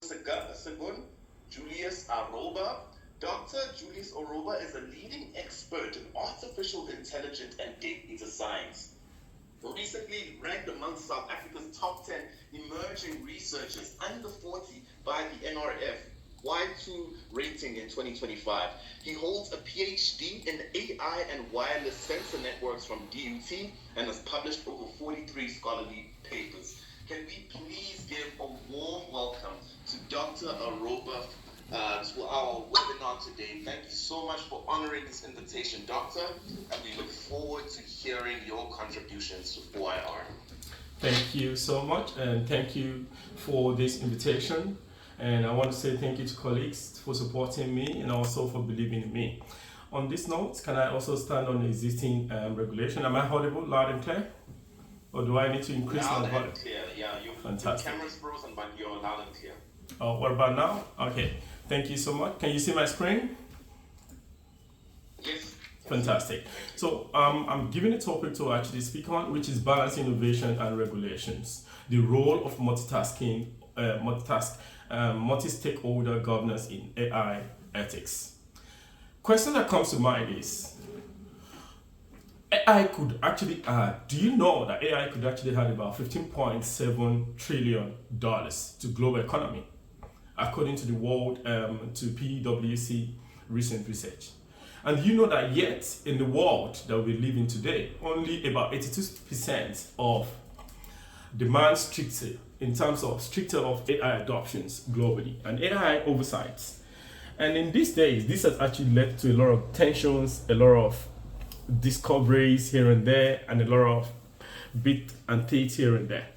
Oluwasegun Aroba. Dr. Juluus Oluwasegun is a leading expert in artificial intelligence and data science. Recently ranked among South Africa's top 10 emerging researchers under 40 by the NRF Y2 rating in 2025. He holds a PhD in AI and wireless sensor networks from DUT and has published over 43 scholarly papers. Can we please give a warm welcome to Dr. Aroba to our webinar today. Thank you so much for honoring this invitation, Doctor, and we look forward to hearing your contributions to OIR. Thank you so much, and thank you for this invitation. And I want to say thank you to colleagues for supporting me and also for believing in me. On this note, can I also stand on the existing regulation? Am I audible loud and clear? Or do I need to increase my volume? Loud and clear, yeah. Your camera's frozen, but you're loud and clear. Oh, what about now? Okay. Thank you so much. Can you see my screen? Yes. Fantastic. So I'm giving a topic to actually speak on, which is balancing innovation and regulations. The role of multi-stakeholder governance in AI ethics. Question that comes to mind is, AI could actually add, do you know that AI could actually add about $15.7 trillion to global economy? According to the world, to PwC recent research. And you know that yet in the world that we live in today, only about 82% of demand stricter of AI adoptions globally and AI oversights. And in these days, this has actually led to a lot of tensions, a lot of discoveries here and there, and a lot of bit and tate here and there.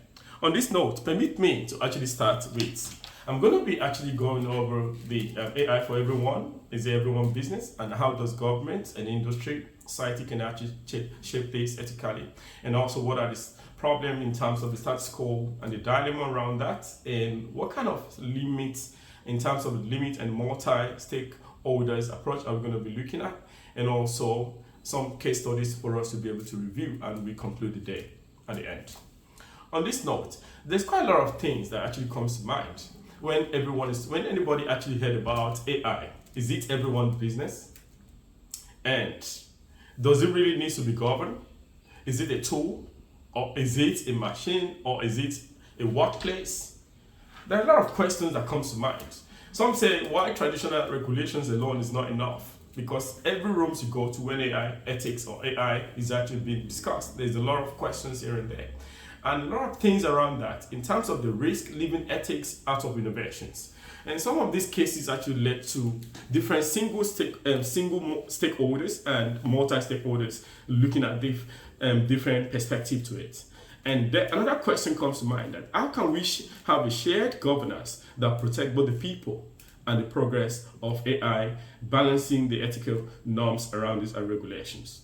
On this note, permit me to actually start with, I'm going to be actually going over the AI for everyone, is everyone business, and how does government and industry, society can actually shape this ethically, and also what are the problems in terms of the status quo and the dilemma around that, and what kind of limits in terms of the limit and multi-stakeholders approach are we going to be looking at, and also some case studies for us to be able to review, and we conclude the day at the end. On this note, there's quite a lot of things that actually comes to mind when anybody actually heard about AI. Is it everyone's business? And does it really need to be governed? Is it a tool? Or is it a machine? Or is it a workplace? There are a lot of questions that come to mind. Some say why traditional regulations alone is not enough, because every room you go to when AI ethics or AI is actually being discussed, there's a lot of questions here and there. And a lot of things around that in terms of the risk leaving ethics out of innovations. And some of these cases actually led to different single stakeholders and multi-stakeholders looking at different perspective to it. And another question comes to mind, that how can we have a shared governance that protect both the people and the progress of AI, balancing the ethical norms around these and regulations.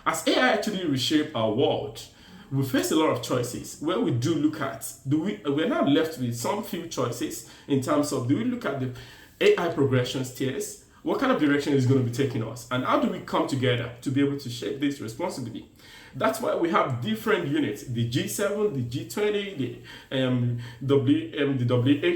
As AI actually reshape our world, we face a lot of choices where we do look at, we're now left with some few choices in terms of, do we look at the AI progression stairs? What kind of direction is going to be taking us? And how do we come together to be able to shape this responsibly? That's why we have different units, the G7, the G20, the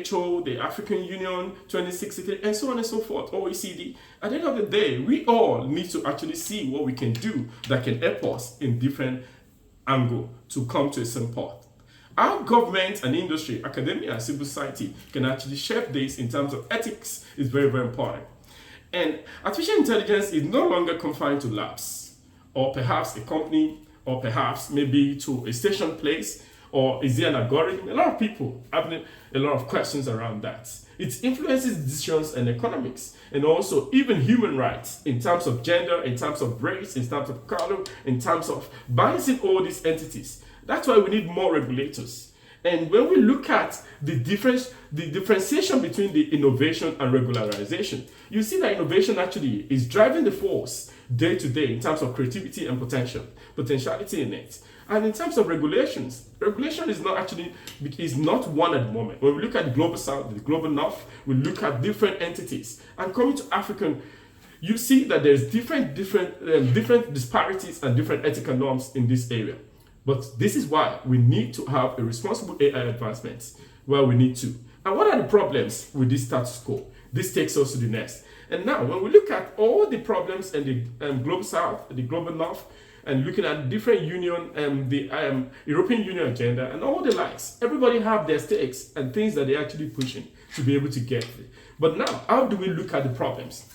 WHO, the African Union, 2063, and so on and so forth, OECD. At the end of the day, we all need to actually see what we can do that can help us in different angle to come to a same path. Our government and industry, academia and civil society can actually shape this in terms of ethics is very, very important. And artificial intelligence is no longer confined to labs, or perhaps a company, or perhaps maybe to a station place, or is it an algorithm? A lot of people have a lot of questions around that. It influences decisions and economics, and also even human rights in terms of gender, in terms of race, in terms of color, in terms of balancing all these entities. That's why we need more regulators. And when we look at the differentiation between the innovation and regularization, you see that innovation actually is driving the force day to day in terms of creativity and potentiality in it. And in terms of regulations, regulation is not one at the moment. When we look at the global south, the global north, we look at different entities. And coming to African, you see that there's different disparities and different ethical norms in this area. But this is why we need to have a responsible AI advancement, where we need to. And what are the problems with this status quo? This takes us to the next. And now, when we look at all the problems in the global south, the global north, and looking at different union and the European Union agenda and all the likes, everybody have their stakes and things that they're actually pushing to be able to get there. But now, how do we look at the problems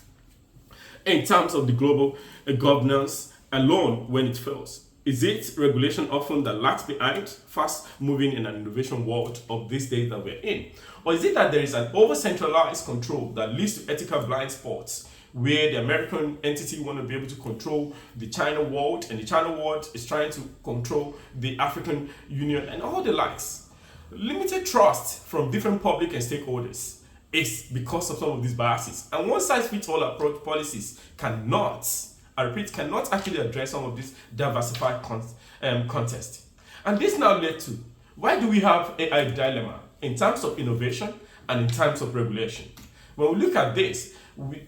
in terms of the global governance alone when it fails? Is it regulation often that lags behind fast moving in an innovation world of this day that we're in? Or is it that there is an over-centralized control that leads to ethical blind spots where the American entity want to be able to control the China world, and the China world is trying to control the African Union and all the likes? Limited trust from different public and stakeholders is because of some of these biases. And one-size-fits-all approach policies cannot, I repeat, cannot actually address some of this diversified context. And this now led to, why do we have AI dilemma in terms of innovation and in terms of regulation? When we look at this,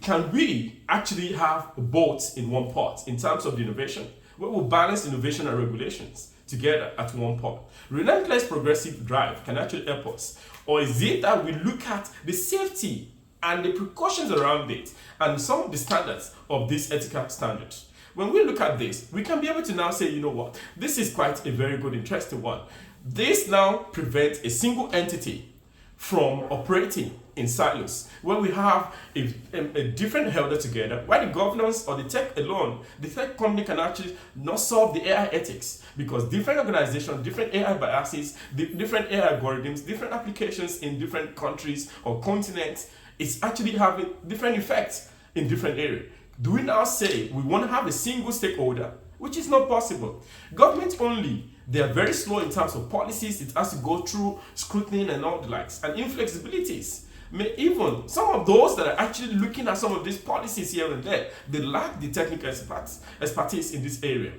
can we actually have both in one pot in terms of the innovation? We will balance innovation and regulations together at one pot. Relentless progressive drive can actually help us. Or is it that we look at the safety and the precautions around it and some of the standards of these ethical standards? When we look at this, we can be able to now say, you know what, this is quite a very good, interesting one. This now prevents a single entity from operating in silos, where we have a different holder together, where the governance or the tech alone, the tech company can actually not solve the AI ethics, because different organizations, different AI biases, different AI algorithms, different applications in different countries or continents, it's actually having different effects in different areas. Do we now say we want to have a single stakeholder, which is not possible? Government only, they are very slow in terms of policies. It has to go through scrutiny and all the likes, and inflexibilities. Even some of those that are actually looking at some of these policies here and there, they lack the technical expertise in this area.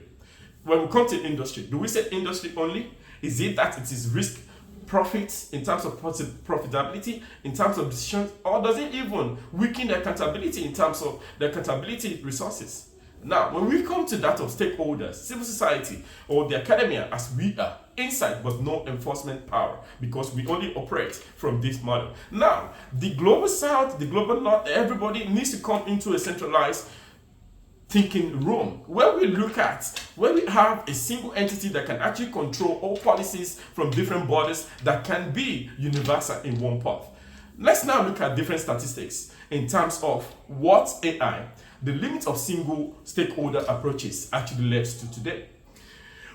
When we come to industry, do we say industry only? Is it that it is risk profits in terms of profitability, in terms of decisions, or does it even weaken the accountability in terms of the accountability resources? Now, when we come to that of stakeholders, civil society, or the academia, as we are, insight but no enforcement power, because we only operate from this model. Now, the global south, the global north, everybody needs to come into a centralized thinking room where we look at, where we have a single entity that can actually control all policies from different borders that can be universal in one path. Let's now look at different statistics in terms of what AI, the limit of single stakeholder approaches, actually led to today.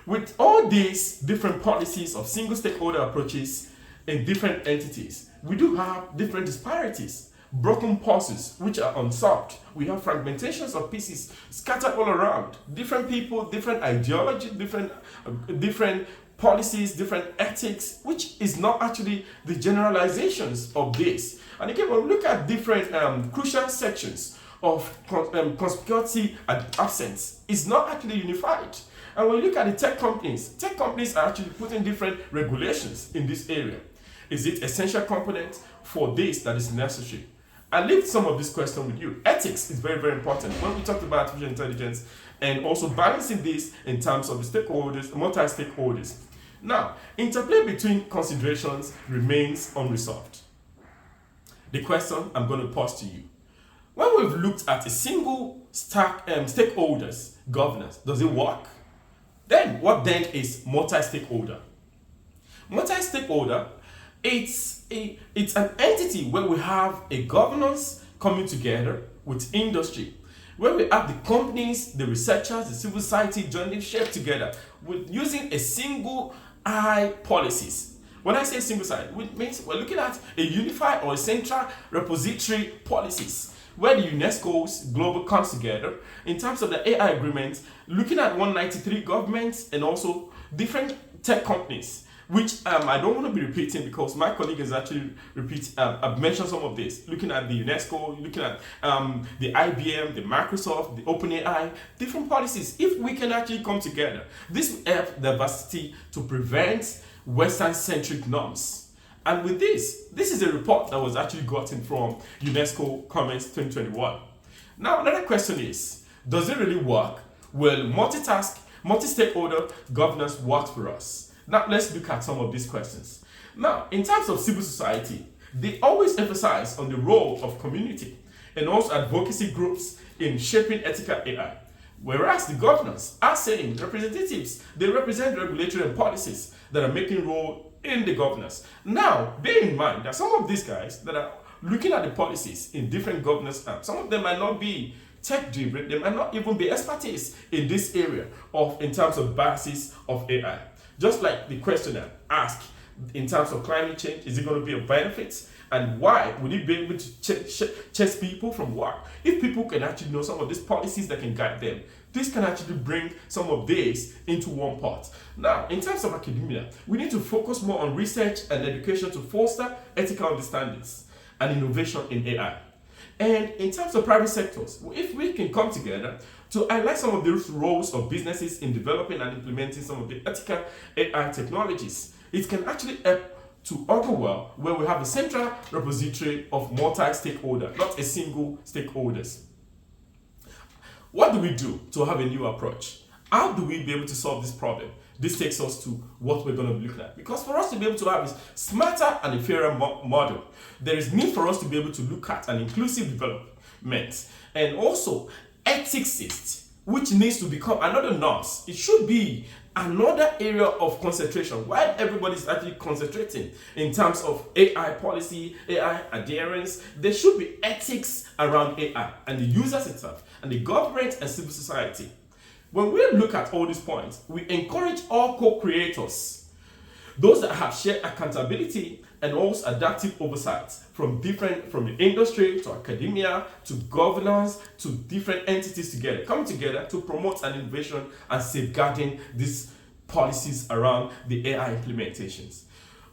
With all these different policies of single stakeholder approaches in different entities, we do have different disparities, broken pieces which are unsolved. We have fragmentations of pieces scattered all around. Different people, different ideology, different policies, different ethics, which is not actually the generalizations of this. And again, when we look at different crucial sections of conspicuity and absence, is not actually unified. And when we look at the tech companies are actually putting different regulations in this area. Is it essential component for this that is necessary? I leave some of this question with you. Ethics is very, very important when we talk about artificial intelligence, and also balancing this in terms of the stakeholders, multi-stakeholders. Now, interplay between considerations remains unresolved. The question I'm going to pose to you. When we've looked at a single stakeholders governance, does it work? Then, what then is multi-stakeholder? Multi-stakeholder, it's an entity where we have a governance coming together with industry, where we have the companies, the researchers, the civil society jointly shared together with using a single eye policies. When I say single side, it means we're looking at a unified or a central repository policies, where the UNESCO's global comes together in terms of the AI agreement, looking at 193 governments and also different tech companies, which I don't want to be repeating because my colleague has actually I've mentioned some of this, looking at the UNESCO, looking at the IBM, the Microsoft, the OpenAI, different policies. If we can actually come together, this will help diversity to prevent Western-centric norms. And with this is a report that was actually gotten from UNESCO Comments 2021. Now, another question is, does it really work? Will multi-stakeholder governance work for us? Now, let's look at some of these questions. Now, in terms of civil society, they always emphasize on the role of community and also advocacy groups in shaping ethical AI. Whereas the governors are saying representatives, they represent regulatory and policies that are making role in the governance. Now, bear in mind that some of these guys that are looking at the policies in different governance arms, some of them might not be tech driven, they might not even be expertise in this area of in terms of biases of AI. Just like the questioner asked in terms of climate change, is it going to be a benefit? And why would it be able to chase people from work? If people can actually know some of these policies that can guide them, this can actually bring some of this into one pot. Now, in terms of academia, we need to focus more on research and education to foster ethical understandings and innovation in AI. And in terms of private sectors, if we can come together to highlight some of the roles of businesses in developing and implementing some of the ethical AI technologies, it can actually help to augur well where we have a central repository of multi-stakeholder, not a single stakeholders. What do we do to have a new approach? How do we be able to solve this problem? This takes us to what we're going to be looking at. Because for us to be able to have a smarter and a fairer model, there is need for us to be able to look at an inclusive development and also ethicists, which needs to become another norms. It should be another area of concentration. While everybody's actually concentrating in terms of AI policy, AI adherence, there should be ethics around AI and the users itself and the government and civil society. When we look at all these points, we encourage all co-creators, those that have shared accountability and also adaptive oversight from the industry to academia to governance to different entities together, coming together to promote an innovation and safeguarding these policies around the AI implementations.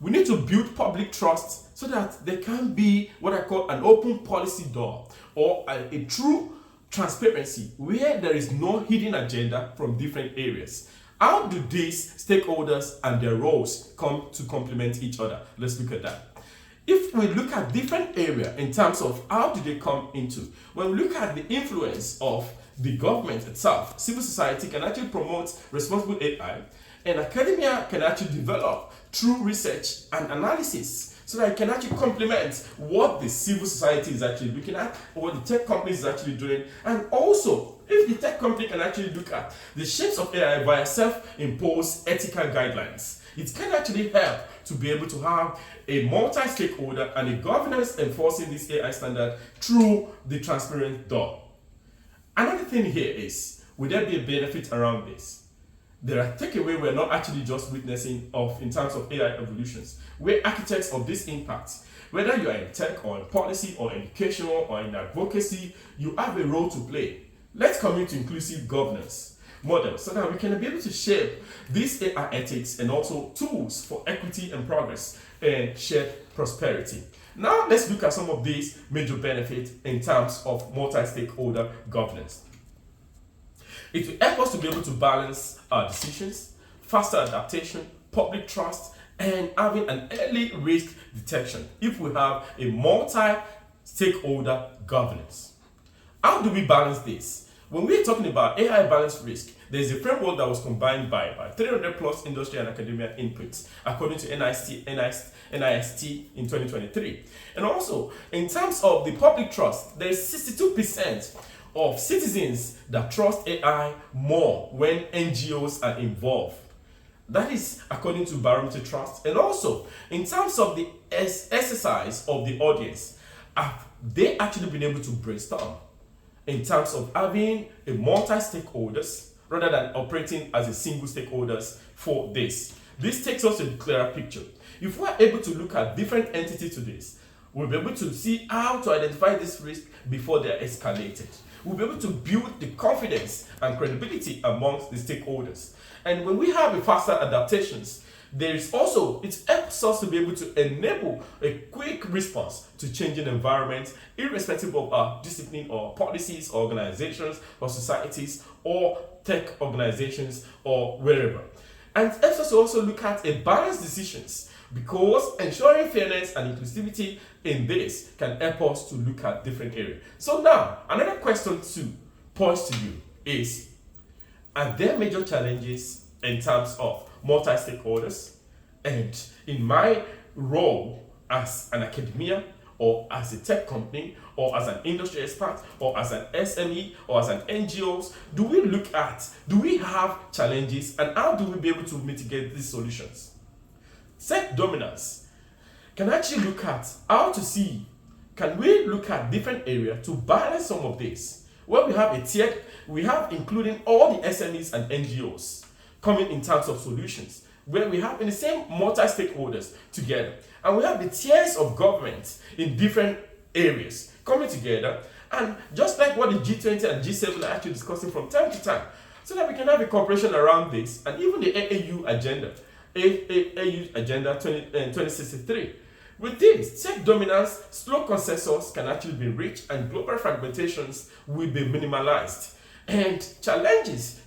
We need to build public trust so that there can be what I call an open policy door or a true transparency where there is no hidden agenda from different areas. How do these stakeholders and their roles come to complement each other? Let's look at that. If we look at different areas in terms of how do they come into, when we look at the influence of the government itself, civil society can actually promote responsible AI, and academia can actually develop through research and analysis so that it can actually complement what the civil society is actually looking at or what the tech companies is actually doing. And also, if the tech company can actually look at the shapes of AI via self-imposed ethical guidelines, it can actually help to be able to have a multi-stakeholder and a governance enforcing this AI standard through the transparent door. Another thing here is, would there be a benefit around this? There are takeaways we're not actually just witnessing of in terms of AI evolutions. We're architects of this impact. Whether you are in tech or in policy or educational or in advocacy, you have a role to play. Let's commit to inclusive governance model so that we can be able to shape these AI ethics and also tools for equity and progress and shared prosperity. Now let's look at some of these major benefits in terms of multi-stakeholder governance. It will help us to be able to balance our decisions, faster adaptation, public trust, and having an early risk detection if we have a multi-stakeholder governance. How do we balance this? When we're talking about AI balanced risk, there's a framework that was combined by 300 plus industry and academia inputs, according to NIST in 2023. And also, in terms of the public trust, there's 62% of citizens that trust AI more when NGOs are involved. That is according to Barometer Trust. And also, in terms of the exercise of the audience, have they actually been able to brainstorm in terms of having a multi-stakeholders rather than operating as a single stakeholders for this? This takes us to a clearer picture. If we're able to look at different entities to this, we'll be able to see how to identify this risk before they're escalated. We'll be able to build the confidence and credibility amongst the stakeholders. And when we have a faster adaptations, there is also, it helps us to be able to enable a quick response to changing environments, irrespective of our discipline or policies, or organizations, or societies, or tech organizations, or wherever. And it helps us to also look at a balanced decisions, because ensuring fairness and inclusivity in this can help us to look at different areas. So now, another question to pose to you is, are there major challenges in terms of multi-stakeholders? And in my role as an academia, or as a tech company, or as an industry expert, or as an SME, or as an NGOs, do we have challenges, and how do we be able to mitigate these solutions? Tech dominance can actually look at how to see, can we look at different areas to balance some of this? Where we have a tiered, we have including all the SMEs and NGOs coming in terms of solutions, where we have in the same multi-stakeholders together. And we have the tiers of government in different areas coming together. And just like what the G20 and G7 are actually discussing from time to time, so that we can have a cooperation around this, and even the AAU agenda, AAU agenda 2063. With this, tech dominance, slow consensus can actually be reached, and global fragmentations will be minimalized. And challenges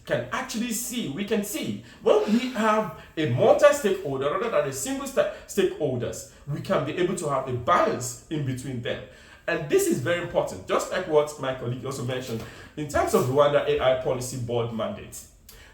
we can see when we have a multi-stakeholder rather than a single stakeholders, we can be able to have a balance in between them. And this is very important, just like what my colleague also mentioned, in terms of Rwanda AI Policy Board mandate.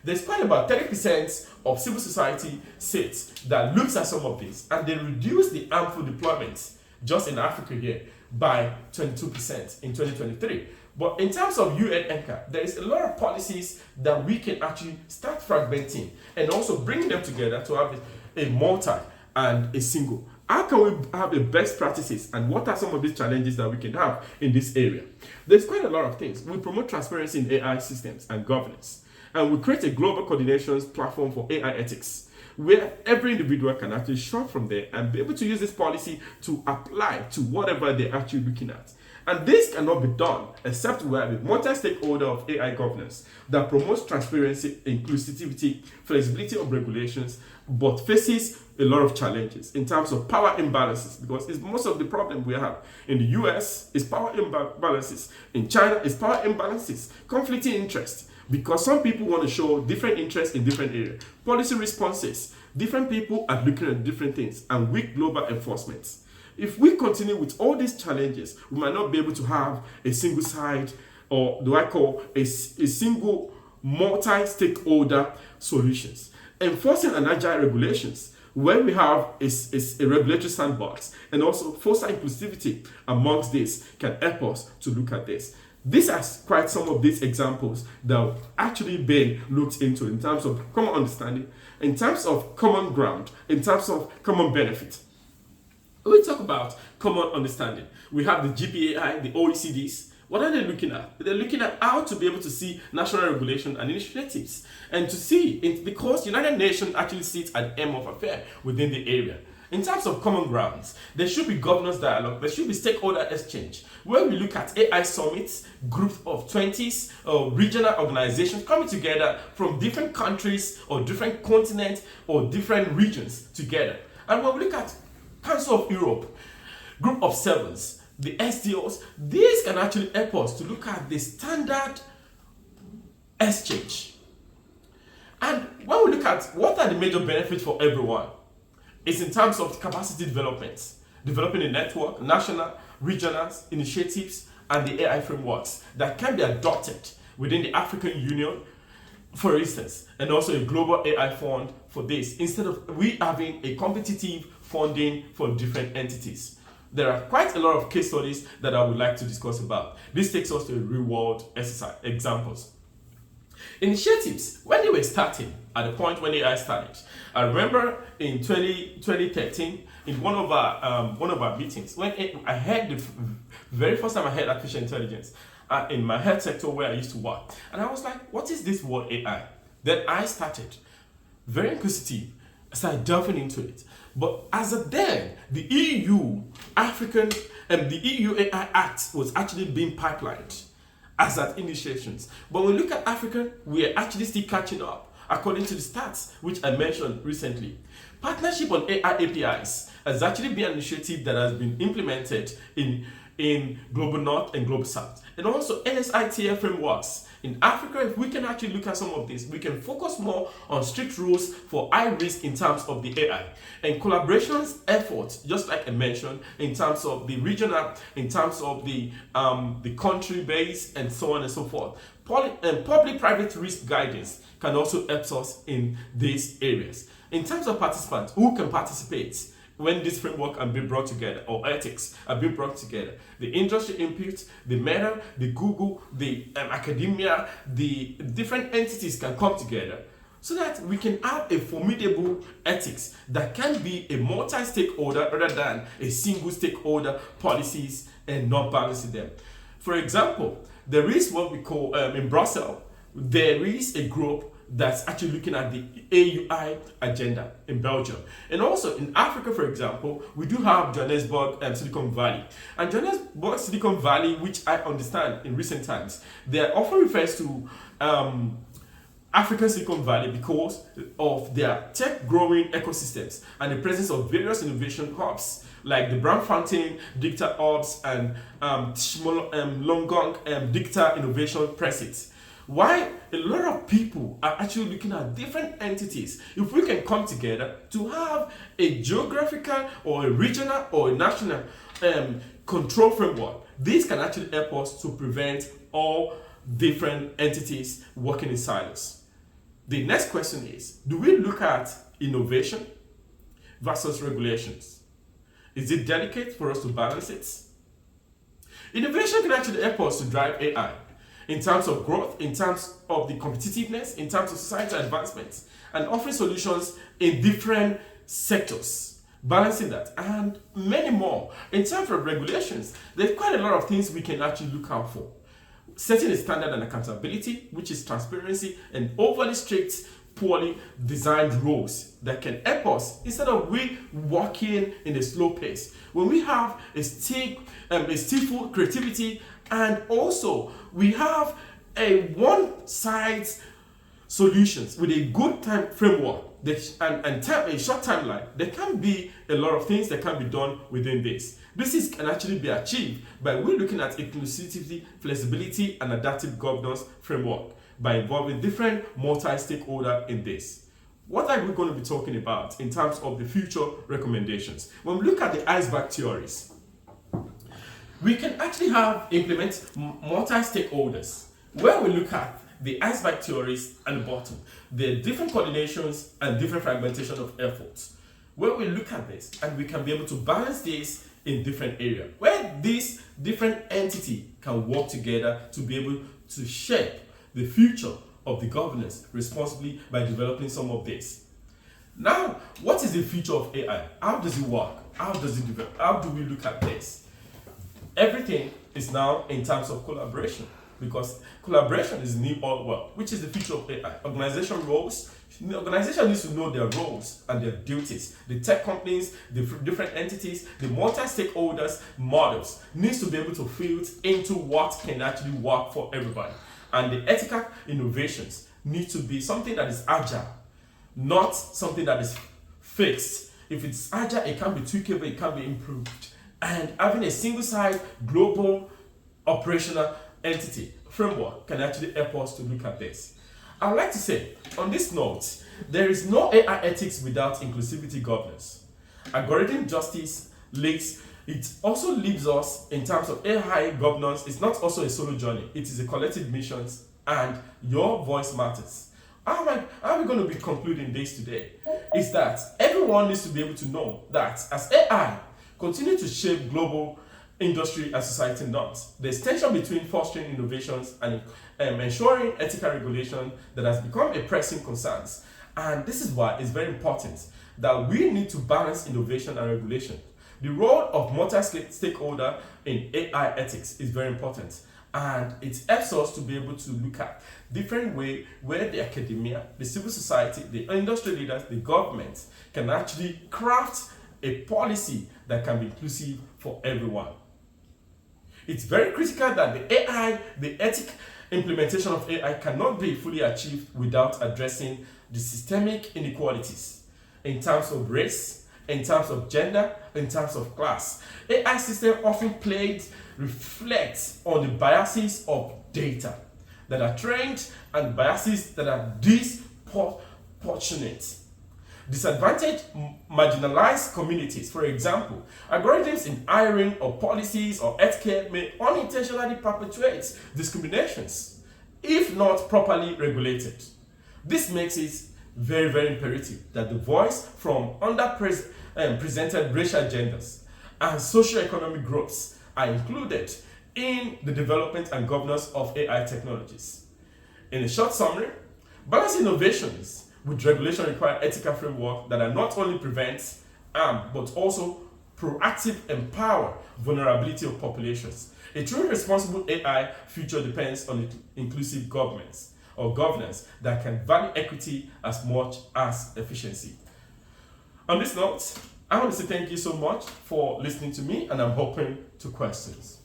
There's quite about 30% of civil society states that looks at some of this, and they reduce the harmful deployments just in Africa here by 22% in 2023. But in terms of UN NCA, there is a lot of policies that we can actually start fragmenting and also bringing them together to have a multi and a single. How can we have the best practices, and what are some of these challenges that we can have in this area? There's quite a lot of things. We promote transparency in AI systems and governance, and we create a global coordination platform for AI ethics, where every individual can actually shop from there and be able to use this policy to apply to whatever they're actually looking at. And this cannot be done except we have a multi-stakeholder of AI governance that promotes transparency, inclusivity, flexibility of regulations, but faces a lot of challenges in terms of power imbalances, because it's most of the problem we have. In the US, it's power imbalances. In China, it's power imbalances, conflicting interest, because some people want to show different interests in different areas. Policy responses, different people are looking at different things, and weak global enforcement. If we continue with all these challenges, we might not be able to have a single side, or do I call a single multi-stakeholder solutions. Enforcing an agile regulations, where we have a regulatory sandbox, and also foster inclusivity amongst this, can help us to look at this. This has quite some of these examples that have actually been looked into in terms of common understanding, in terms of common ground, in terms of common benefit. When we talk about common understanding, we have the GPAI, the OECDs. What are they looking at? They're looking at how to be able to see national regulation and initiatives, and to see it, because United Nations actually sits at the end of affair within the area. In terms of common grounds, there should be governance dialogue, there should be stakeholder exchange, where we look at AI summits, groups of 20s, regional organizations coming together from different countries or different continents or different regions together. And when we look at Council of Europe, group of sevens, the SDOs, these can actually help us to look at the standard exchange. And when we look at what are the major benefits for everyone, it's in terms of capacity development, developing a network, national, regional initiatives, and the AI frameworks that can be adopted within the African Union, for instance, and also a global AI fund for this, instead of we having a competitive funding for different entities. There are quite a lot of case studies that I would like to discuss about. This takes us to a real world exercise examples. Initiatives, when they were starting, at the point when AI started, I remember in 2013, in one of our meetings, when I heard the very first time I heard artificial intelligence in my health sector where I used to work, and I was like, what is this word AI? Then I started, very inquisitive, started delving into it. But as of then, the EU African and the EU AI Act was actually being pipelined as at initiations. But when we look at Africa, we are actually still catching up, according to the stats which I mentioned recently. Partnership on AI APIs has actually been an initiative that has been implemented in Global North and Global South. And also NSITF frameworks. In Africa, if we can actually look at some of this, we can focus more on strict rules for high risk in terms of the AI. And collaborations efforts, just like I mentioned, in terms of the regional, in terms of the country base, and so on and so forth. Public-private risk guidance can also help us in these areas. In terms of participants, who can participate when this framework are being brought together, or ethics are being brought together, the industry input, the Meta, the Google, the academia, the different entities can come together so that we can have a formidable ethics that can be a multi-stakeholder rather than a single stakeholder policies and not balancing them. For example, there is what we call in Brussels, there is a group that's actually looking at the AUI agenda in Belgium. And also in Africa, for example, we do have Johannesburg and Silicon Valley. And Johannesburg, Silicon Valley, which I understand in recent times, they are often refers to African Silicon Valley because of their tech growing ecosystems and the presence of various innovation hubs like the Brown Fountain Digital Hubs and Longong Digital Innovation Presses. Why a lot of people are actually looking at different entities. If we can come together to have a geographical or a regional or a national control framework, this can actually help us to prevent all different entities working in silos. The next question is, do we look at innovation versus regulations? Is it delicate for us to balance it? Innovation can actually help us to drive AI in terms of growth, in terms of the competitiveness, in terms of societal advancement, and offering solutions in different sectors, balancing that, and many more. In terms of regulations, there's quite a lot of things we can actually look out for. Setting a standard and accountability, which is transparency, and overly strict, poorly designed rules that can help us instead of we walking in a slow pace. When we have a skillful creativity, and also we have a one-size solutions with a good time framework and a short timeline, there can be a lot of things that can be done within this. This can actually be achieved by we looking at inclusivity, flexibility, and adaptive governance framework by involving different multi-stakeholder in this. What are we going to be talking about in terms of the future recommendations? When we look at the iceberg theories, we can actually implement multi-stakeholders where we look at the iceberg theories at the bottom, the different coordinations and different fragmentation of efforts. Where we look at this and we can be able to balance this in different areas, where these different entity can work together to be able to shape the future of the governance responsibly by developing some of this. Now, what is the future of AI? How does it work? How does it develop? How do we look at this? Everything is now in terms of collaboration, because collaboration is the new old world, which is the future of AI. Organization roles. The organization needs to know their roles and their duties. The tech companies, the different entities, the multi-stakeholders models needs to be able to fit into what can actually work for everybody. And the ethical innovations need to be something that is agile, not something that is fixed. If it's agile, it can be tweakable, it can be improved. And having a single-side global operational entity framework can actually help us to look at this. I would like to say, on this note, there is no AI ethics without inclusivity governance. Algorithm justice leads, it also leaves us in terms of AI governance. It's not also a solo journey, it is a collective mission, and your voice matters. How are we going to be concluding this today? Is that everyone needs to be able to know that as AI continue to shape global industry and society norms, there's tension between fostering innovations and ensuring ethical regulation that has become a pressing concern. And this is why it's very important that we need to balance innovation and regulation. The role of multi-stakeholder in AI ethics is very important, and it helps us to be able to look at different ways where the academia, the civil society, the industry leaders, the government can actually craft a policy that can be inclusive for everyone. It's very critical that the ethic implementation of AI cannot be fully achieved without addressing the systemic inequalities in terms of race, in terms of gender, in terms of class. AI systems often reflect on the biases of data that are trained and biases that are disproportionate. Disadvantaged, marginalized communities, for example, algorithms in hiring or policies or healthcare may unintentionally perpetuate discriminations if not properly regulated. This makes it very, very imperative that the voice from underrepresented racial genders and socio-economic groups are included in the development and governance of AI technologies. In a short summary, balanced innovations with regulation require ethical framework that are not only prevent harm but also proactive empower vulnerability of populations. A truly responsible AI future depends on inclusive governments or governance that can value equity as much as efficiency. On this note, I want to say thank you so much for listening to me, and I'm open to questions.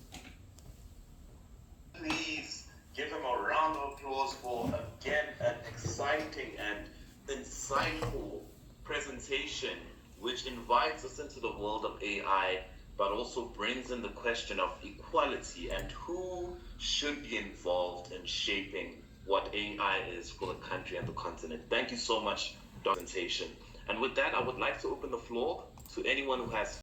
Please give him a round of applause for, again, an exciting and insightful presentation which invites us into the world of AI, but also brings in the question of equality and who should be involved in shaping what AI is for the country and the continent. Thank you so much, Dr. Presentation. And with that, I would like to open the floor to anyone who has